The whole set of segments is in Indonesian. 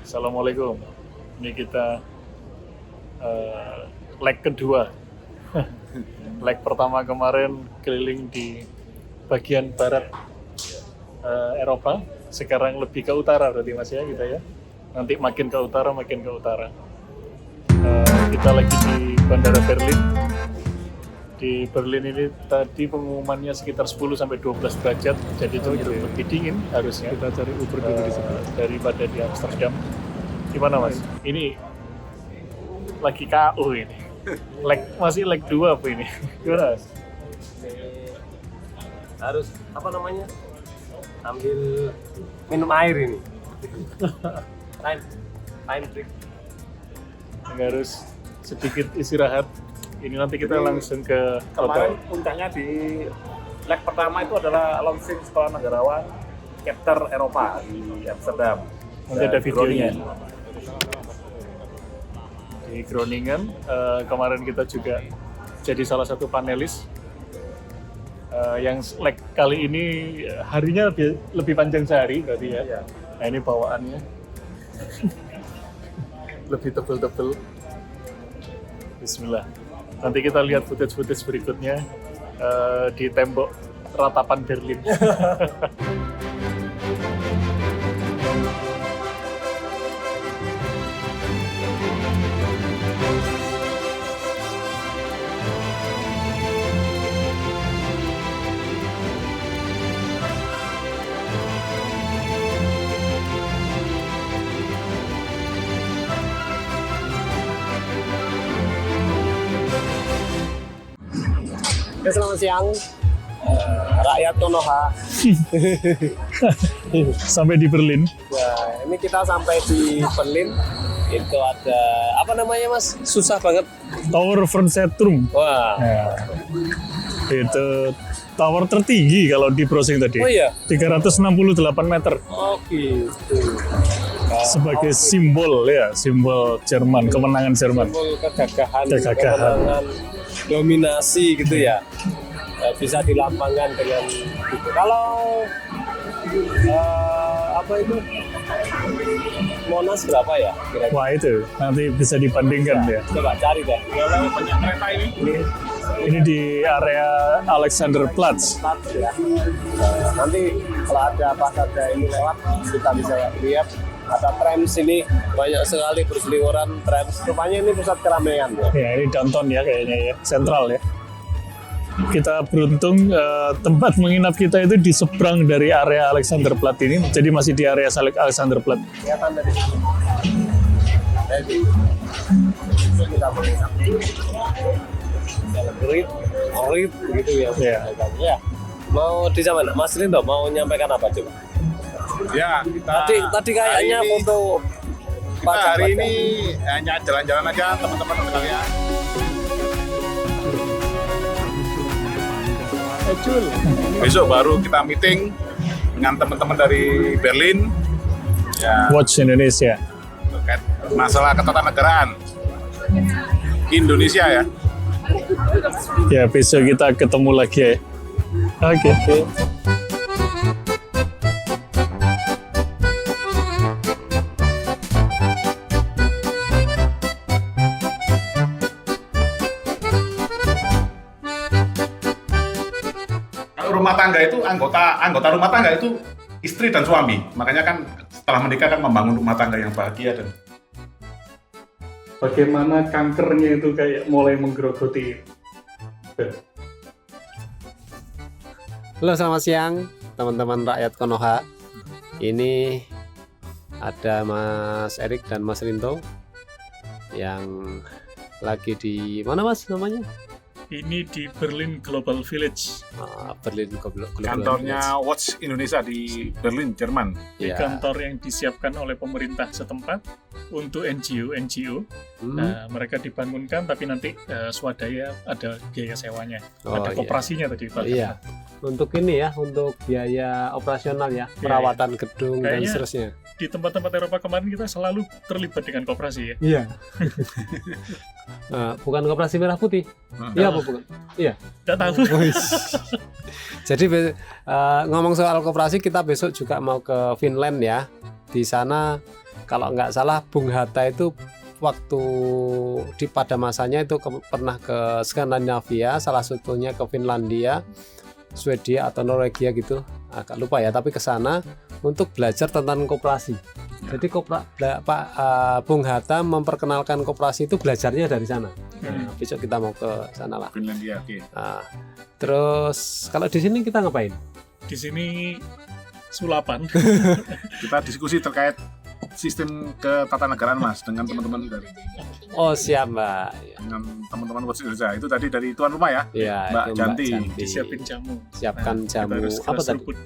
Assalamualaikum. Ini kita leg kedua. Leg pertama kemarin keliling di bagian barat Eropa. Sekarang lebih ke utara berarti Mas ya kita ya. Nanti makin ke utara, makin ke utara. Kita lagi di Bandara Berlin. Di Berlin ini tadi pengumumannya sekitar 10-12 derajat, jadi cenderung lebih dingin harusnya. Kita cari Uber dulu di sebelah. Daripada di Amsterdam. Gimana Mas? Ini lagi KO ini. Masih leg 2 apa ini? Gimana Mas? Harus apa namanya? Ambil minum air ini. time break. Harus sedikit istirahat. Ini nanti kita langsung ke Kemarin hotel. puncaknya di leg pertama itu adalah launching Sekolah Negarawan Chapter Eropa di Amsterdam. Nanti ada Dan videonya. Groningen. Di Groningen kemarin kita juga jadi salah satu panelis yang leg kali ini harinya lebih panjang sehari berarti ya. Iya. Nah ini bawaannya lebih tebel-tebel. Bismillah. Nanti kita lihat footage berikutnya di tembok ratapan Berlin. Ya, selamat siang, rakyat Konoha. Sampai di Berlin. Ya, ini kita sampai di Berlin. Itu ada apa namanya Mas? Susah banget. Tower Fernsehturm. Wah. Ya. Itu tower tertinggi kalau di browsing tadi. Oh iya. 368 meter. Oh gitu. Sebagai simbol ya, simbol Jerman, kemenangan Jerman. Simbol kegagahan, Kegagahan. kemenangan, dominasi gitu ya. Bisa dilambangkan dengan gitu. Kalau apa itu? Monas berapa ya kira-kira? Wah itu nanti bisa dibandingkan ya. Coba cari deh. Kalau banyak kereta ini. Ini di area Alexanderplatz. Ya. Nanti kalau ada pas ada ini lewat kita bisa lihat ada tram sini banyak sekali berseliweran tram. Rupanya ini pusat keramaian ya. Ya ini downtown ya kayaknya ya, sentral ya. Kita beruntung tempat menginap kita itu di seberang dari area Alexanderplatz ini, jadi masih di area Alexanderplatz. Kelihatan dari sini. Jadi kita menginap. Ngerit begitu ya. Ya. Ya. Mau di mana? Mas Rindo mau nyampaikan apa coba? Ya, kita Tadi kayaknya hari ini- foto kita hari ini hanya jalan-jalan aja teman-teman sekalian. Besok baru kita meeting dengan teman-teman dari Berlin ya Watch Indonesia. terkait masalah ketatanegaraan Indonesia ya. Ya besok kita ketemu lagi ya. Oke. Kalau rumah tangga itu anggota rumah tangga itu istri dan suami. Makanya kan setelah menikah kan membangun rumah tangga yang bahagia dan Bagaimana kankernya itu kayak mulai menggerogoti. Halo, selamat siang teman-teman rakyat Konoha. Ini ada Mas Erik dan Mas Rinto yang lagi di mana Mas namanya? Ini di Berlin Global Village. Berlin Global kantornya Watch Indonesia di Berlin, Jerman. Di Ya. kantor yang disiapkan oleh pemerintah setempat untuk NGO. Nah, mereka dibangunkan tapi nanti swadaya ada biaya sewanya. Oh, ada iya. koperasinya tadi Pak. Iya. Untuk ini ya, untuk biaya operasional ya, perawatan gedung dan Kayaknya seterusnya. Di tempat-tempat Eropa kemarin kita selalu terlibat dengan koperasi ya. Iya. Bukan koperasi merah putih. Iya apa bukan? Iya. Tidak tahu. Jadi ngomong soal koperasi, kita besok juga mau ke Finland ya. Di sana kalau nggak salah Bung Hatta itu waktu pada masanya itu pernah ke Skandinavia, salah satunya ke Finlandia, Swedia atau Norwegia gitu, agak lupa ya, tapi ke sana untuk belajar tentang koperasi. Jadi Bung Hatta memperkenalkan koperasi itu belajarnya dari sana. Nah, besok kita mau ke sana lah. Finlandia, oke. Nah, terus kalau di sini kita ngapain? Di sini sulapan. Kita diskusi terkait sistem ketatanegaraan Mas dengan teman-teman dari Oh siap Mbak. dengan teman-teman World Indonesia. Itu tadi dari tuan rumah ya, Iya, Mbak itu Janti. Disiapin jamu. Siapkan Kita jamu harus apa tadi? seruput.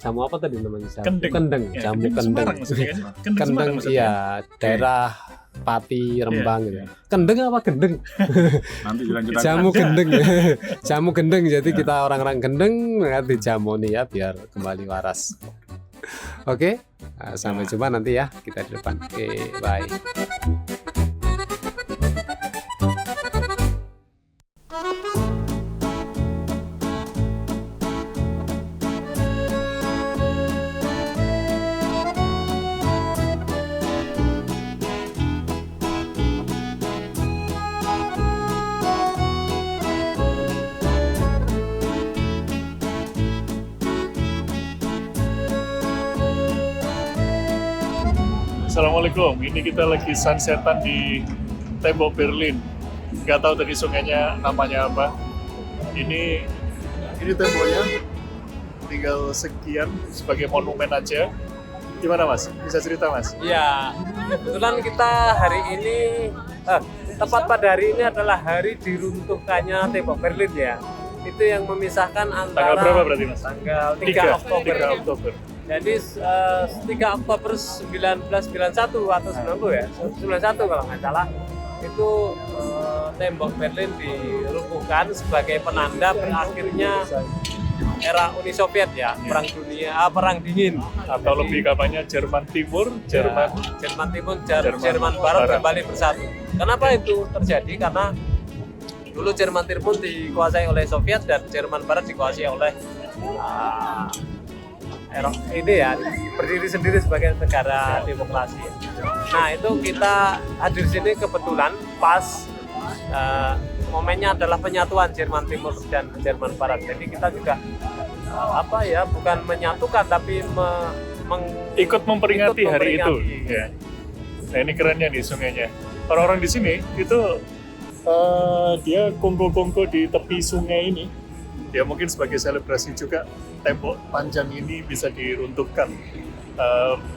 Jamu apa tadi namanya? Kendeng. Kendeng. Ya, Jamu kendeng kendeng. Semarang maksudnya kan? Kendeng Kendeng Semarang maksudnya. iya, daerah Pati, Rembang gitu. iya. Kendeng apa gendeng? Nanti dilanjutkan. Jamu gendeng. Jamu gendeng. Jadi kita orang-orang gendeng nanti jamu nih ya biar kembali waras. Oke. Nah, sampai jumpa nanti ya kita di depan. Oke, bye. Assalamualaikum, ini kita lagi sunsetan di tembok Berlin. Nggak tahu tadi sungainya namanya apa. Ini temboknya, tinggal sekian sebagai monumen aja. Gimana Mas? Bisa cerita Mas? Ya, kebetulan kita hari ini tepat pada hari ini adalah hari diruntuhkannya tembok Berlin ya. Itu yang memisahkan antara Tanggal berapa berarti Mas? Tanggal 3 Oktober. 3 Oktober. Jadi 3 Oktober 1991 atau 90 ya, 91 kalau nggak salah, itu tembok Berlin diruntuhkan sebagai penanda berakhirnya era Uni Soviet ya, perang dingin. Atau lebih kapannya Jerman Timur, Jerman Timur, Jerman Barat kembali bersatu. Kenapa itu terjadi? Karena dulu Jerman Timur dikuasai oleh Soviet dan Jerman Barat dikuasai oleh ini ya, berdiri sendiri sebagai negara demokrasi. Nah itu kita hadir sini kebetulan pas momennya adalah penyatuan Jerman Timur dan Jerman Barat. Jadi kita juga bukan menyatukan tapi ikut memperingati hari itu. memperingati. Ya. Nah ini kerennya nih sungainya. Orang-orang di sini itu dia kongko-kongko di tepi sungai ini. Ya mungkin sebagai selebrasi juga tembok panjang ini bisa diruntuhkan.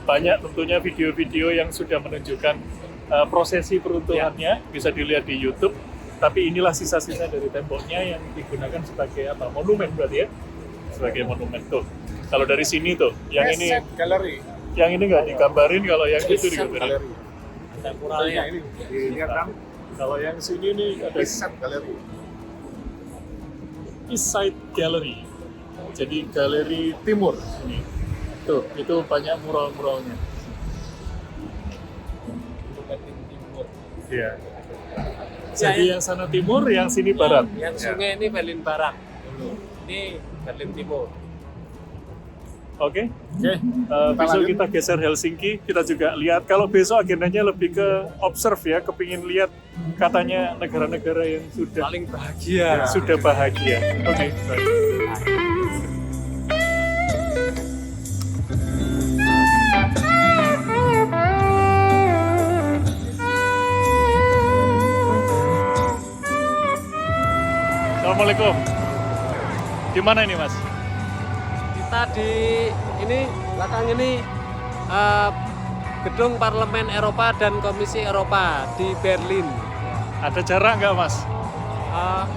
Banyak tentunya video-video yang sudah menunjukkan prosesi peruntuhannya, bisa dilihat di YouTube. Tapi inilah sisa-sisa dari temboknya yang digunakan sebagai monumen berarti ya, sebagai monumen tuh. Kalau dari sini tuh, yang ini galeri. Yang ini nggak digambarin, kalau yang itu digambarin. Temporalnya ini dilihat kan? Kalau yang sini nih ada galeri. East Side Gallery. Jadi galeri timur ini. Tuh, itu banyak mural-muralnya. Iya. Jadi yang sana timur, yang sini barat. Yang sungai ini Berlin Barat. Ini Berlin Timur. Oke. Besok kita geser Helsinki, kita juga lihat. Kalau besok agendanya lebih ke observe ya, kepingin lihat katanya negara-negara yang sudah Paling bahagia. sudah bahagia. Oke, baik. Assalamualaikum. Di mana ini Mas? Kita di belakang ini gedung Parlemen Eropa dan Komisi Eropa di Berlin. Ada jarak nggak Mas?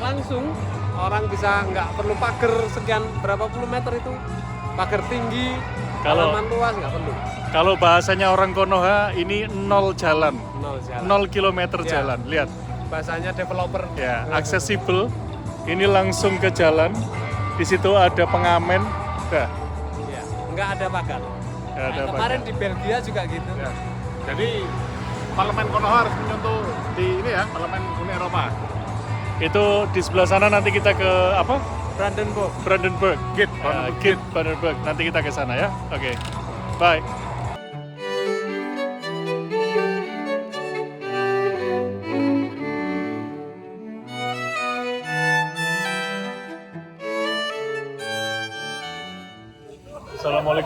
Langsung orang bisa, nggak perlu pagar sekian berapa puluh meter itu, pagar tinggi, halaman luas nggak perlu. Kalau bahasanya orang Konoha ini 0 jalan, 0 kilometer Ya. jalan. Lihat, Bahasanya developer. ya, aksesibel. Ini langsung ke jalan. Di situ ada pengamen. Udah, Ya, nggak ada pagar. nggak ada Kemarin apa-apa. di Belgia juga gitu. Ya. Jadi Parlemen Konoha harus menyentuh di ini ya, Parlemen Uni Eropa. Itu di sebelah sana nanti kita ke apa? Brandenburg. Brandenburg. Gate, Gate Brandenburg. Nanti kita ke sana ya. Oke. Bye.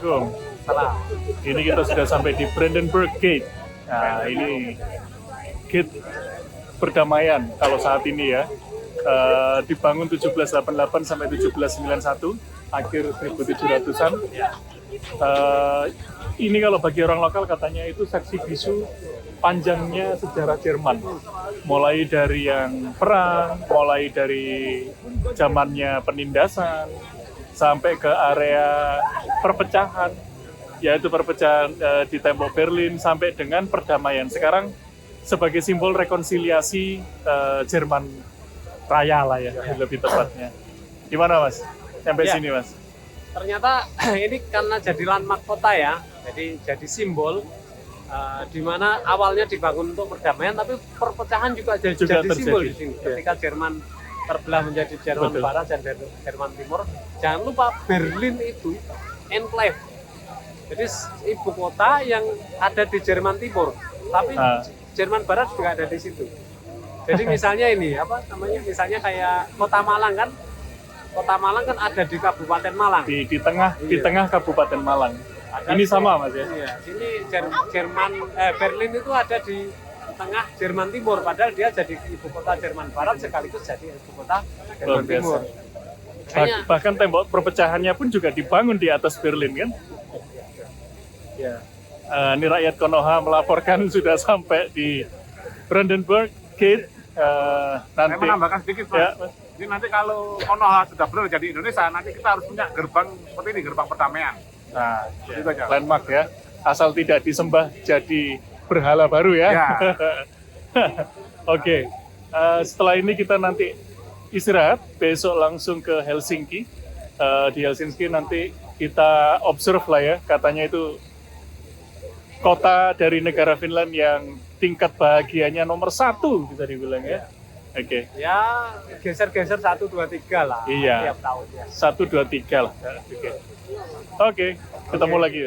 Assalamualaikum. Salam. Ini kita sudah sampai di Brandenburg Gate. Nah, ini gate perdamaian kalau saat ini ya. Dibangun 1788 sampai 1791, akhir 1700-an. Ini kalau bagi orang lokal katanya itu saksi bisu panjangnya sejarah Jerman. Mulai dari yang perang, mulai dari zamannya penindasan, sampai ke area perpecahan, yaitu perpecahan di tembok Berlin sampai dengan perdamaian. Sekarang sebagai simbol rekonsiliasi Jerman Raya lah ya, lebih tepatnya. Gimana Mas? Sampai Ya. sini Mas? Ternyata ini karena jadi landmark kota ya, jadi simbol di mana awalnya dibangun untuk perdamaian, tapi perpecahan juga jadi terjadi. simbol di sini. Ya. Ketika Jerman terbelah menjadi Jerman Betul. Barat dan Jerman Timur, jangan lupa Berlin itu enclave. Jadi ibu kota yang ada di Jerman Timur, tapi Jerman Barat juga ada di situ. Jadi misalnya ini misalnya kayak Kota Malang kan. Kota Malang kan ada di Kabupaten Malang. Di tengah Kabupaten Malang. Ada Ini sama Mas ya? Iya, sini Berlin itu ada di tengah Jerman Timur, padahal dia jadi ibu kota Jerman Barat sekaligus jadi ibu kota Luar Jerman biasa. Timur. Makanya Bahkan tembok perpecahannya pun juga dibangun di atas Berlin kan? Ya. Ini rakyat Konoha melaporkan sudah sampai di Brandenburg Gate. Saya Nanti menambahkan sedikit Mas. ya, Mas. Jadi nanti kalau Konoha sudah benar jadi Indonesia, nanti kita harus punya gerbang seperti ini, gerbang perdamaian. Nah, Itu aja. landmark ya. Asal tidak disembah jadi berhala baru ya. Ya. Oke. Setelah ini kita nanti istirahat, besok langsung ke Helsinki. Di Helsinki nanti kita observe lah ya, katanya itu kota dari negara Finland yang tingkat bahagianya nomor 1 bisa dibilang ya. Oke. ya geser-geser 1, 2, 3 lah Iya. tiap tahun ya. 1, 2, 3 lah. Oke. Ketemu lagi.